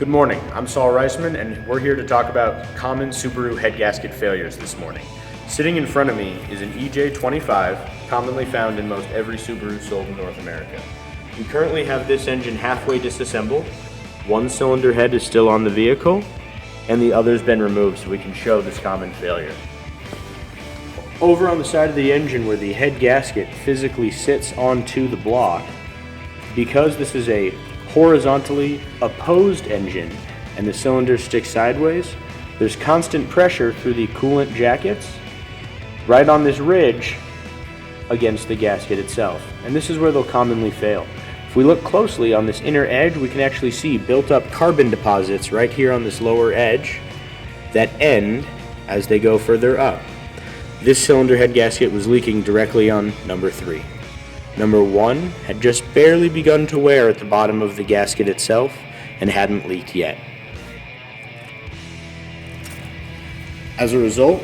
Good morning, I'm Saul Reisman and we're here to talk about common Subaru head gasket failures this morning. Sitting in front of me is an EJ25, commonly found in most every Subaru sold in North America. We currently have this engine halfway disassembled. One cylinder head is still on the vehicle and the other's been removed so we can show this common failure. Over on the side of the engine where the head gasket physically sits onto the block, because this is a horizontally opposed engine and the cylinders stick sideways, there's constant pressure through the coolant jackets right on this ridge against the gasket itself. And this is where they'll commonly fail. If we look closely on this inner edge, we can actually see built up carbon deposits right here on this lower edge that end as they go further up. This cylinder head gasket was leaking directly on number 3. Number 1 had just barely begun to wear at the bottom of the gasket itself and hadn't leaked yet. As a result,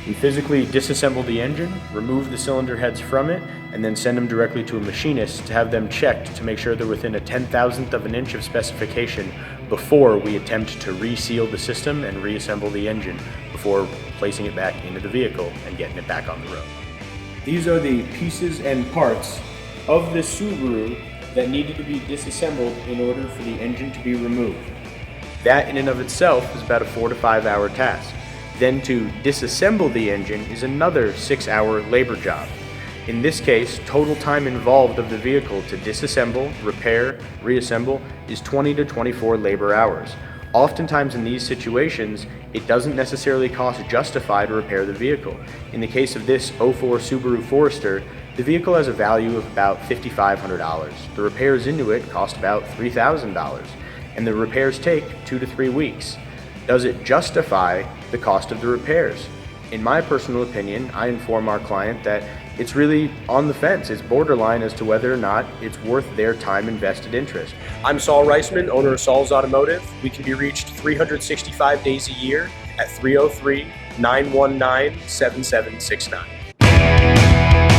we physically disassemble the engine, remove the cylinder heads from it, and then send them directly to a machinist to have them checked to make sure they're within a 10,000th of an inch of specification before we attempt to reseal the system and reassemble the engine before placing it back into the vehicle and getting it back on the road. These are the pieces and parts of this Subaru that needed to be disassembled in order for the engine to be removed. That in and of itself is about a 4 to 5 hour task. Then to disassemble the engine is another 6-hour labor job. In this case, total time involved of the vehicle to disassemble, repair, reassemble is 20 to 24 labor hours. Oftentimes in these situations, it doesn't necessarily cost justify to repair the vehicle. In the case of this 04 Subaru Forester, the vehicle has a value of about $5,500. The repairs into it cost about $3,000, and the repairs take 2 to 3 weeks. Does it justify the cost of the repairs? In my personal opinion, I inform our client that it's really on the fence. It's borderline as to whether or not it's worth their time invested interest. I'm Saul Reisman, owner of Saul's Automotive. We can be reached 365 days a year at 303-919-7769.